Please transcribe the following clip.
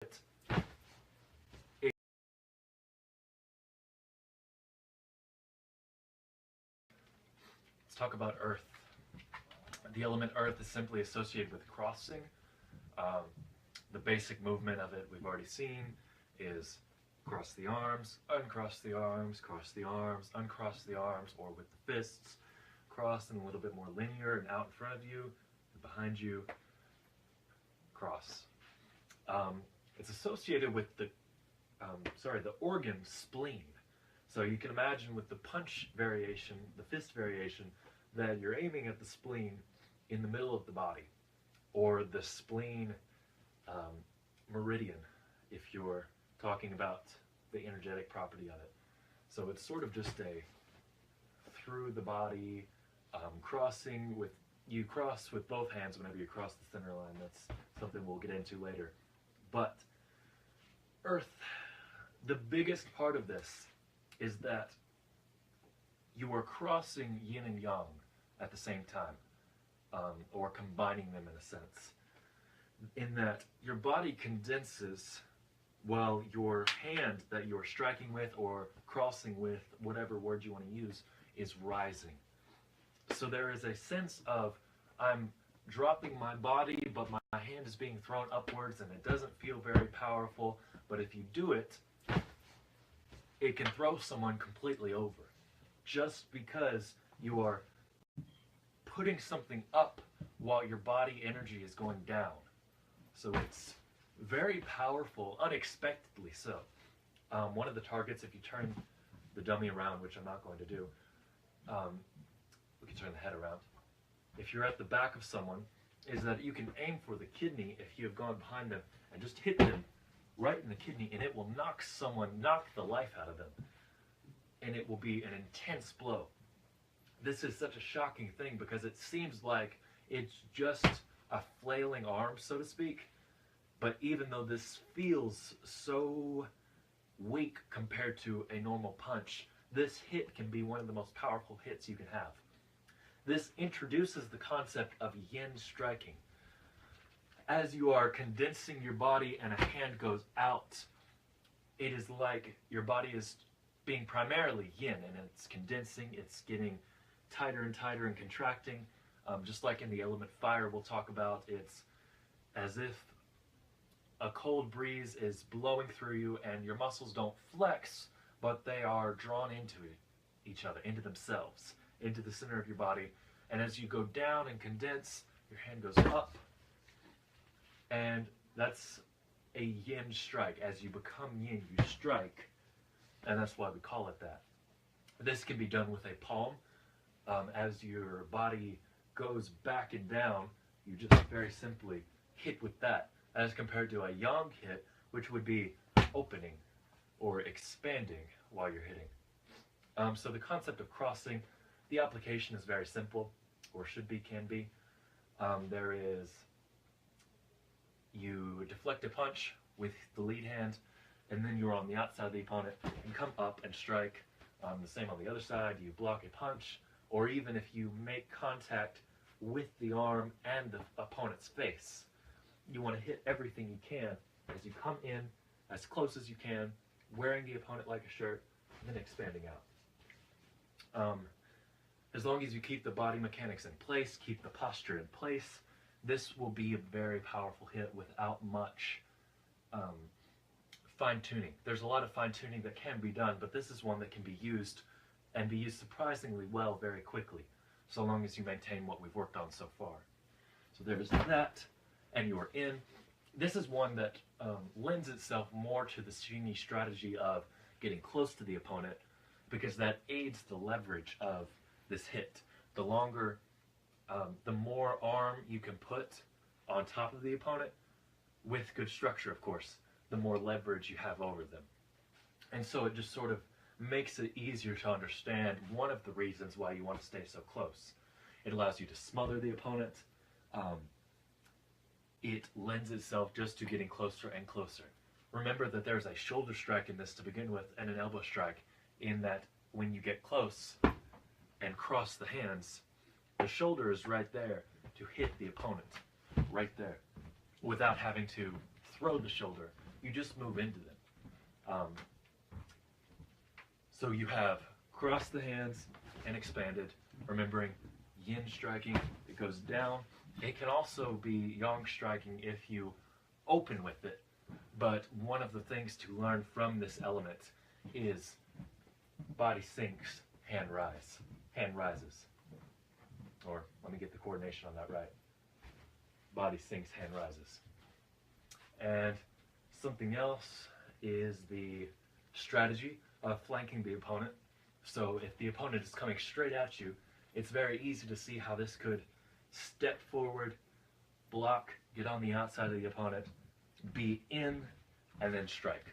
Let's talk about earth. The element earth is simply associated with crossing. Um, the basic movement of it we've already seen is cross the arms, uncross the arms, cross the arms, uncross the arms, or with the fists, cross and a little bit more linear and out in front of you, and behind you, cross. It's associated with the organ spleen. So you can imagine with the punch variation, the fist variation, that you're aiming at the spleen in the middle of the body, or the spleen meridian, if you're talking about the energetic property of it. So it's sort of just a through the body crossing with, you cross with both hands whenever you cross the center line. That's something we'll get into later. But earth, the biggest part of this is that you are crossing yin and yang at the same time, or combining them in a sense, in that your body condenses while your hand that you're striking with or crossing with, whatever word you want to use, is rising. So there is a sense of, I'm dropping my body, but my hand is being thrown upwards, and it doesn't feel very powerful, but if you do it, it can throw someone completely over, just because you are putting something up while your body energy is going down. So it's very powerful, unexpectedly so. One of the targets, if you turn the dummy around, which I'm not going to do, we can turn the head around. If you're at the back of someone, is that you can aim for the kidney if you have gone behind them and just hit them right in the kidney, and it will knock the life out of them. And it will be an intense blow. This is such a shocking thing because it seems like it's just a flailing arm, so to speak. But even though this feels so weak compared to a normal punch, this hit can be one of the most powerful hits you can have. This introduces the concept of yin striking. As you are condensing your body and a hand goes out, it is like your body is being primarily yin, and it's condensing, it's getting tighter and tighter and contracting. Just like in the element fire we'll talk about, it's as if a cold breeze is blowing through you and your muscles don't flex, but they are drawn into each other, into themselves, into the center of your body. And as you go down and condense, your hand goes up. And that's a yin strike. As you become yin, you strike. And that's why we call it that. This can be done with a palm. As your body goes back and down, you just very simply hit with that, as compared to a yang hit, which would be opening or expanding while you're hitting. So the concept of crossing, the application is very simple, or should be, can be. There is, you deflect a punch with the lead hand, and then you're on the outside of the opponent and come up and strike. The same on the other side, you block a punch, or even if you make contact with the arm and the opponent's face, you want to hit everything you can as you come in as close as you can, wearing the opponent like a shirt, and then expanding out. As long as you keep the body mechanics in place, keep the posture in place, this will be a very powerful hit without much fine-tuning. There's a lot of fine-tuning that can be done, but this is one that can be used, and be used surprisingly well very quickly, so long as you maintain what we've worked on so far. So there's that, and you are in. This is one that lends itself more to the Xing strategy of getting close to the opponent, because that aids the leverage of this hit. The longer, the more arm you can put on top of the opponent, with good structure of course, the more leverage you have over them. And so it just sort of makes it easier to understand one of the reasons why you want to stay so close. It allows you to smother the opponent. It lends itself just to getting closer and closer. Remember that there's a shoulder strike in this to begin with, and an elbow strike, in that when you get close and cross the hands, the shoulder is right there to hit the opponent, right there, without having to throw the shoulder you just move into them. So you have cross the hands and expanded, remembering yin striking, it goes down. It can also be yang striking if you open with it, but one of the things to learn from this element is body sinks, hand rises. Or let me get the coordination on that right. Body sinks, hand rises. And something else is the strategy of flanking the opponent. So if the opponent is coming straight at you, it's very easy to see how this could step forward, block, get on the outside of the opponent, be in, and then strike.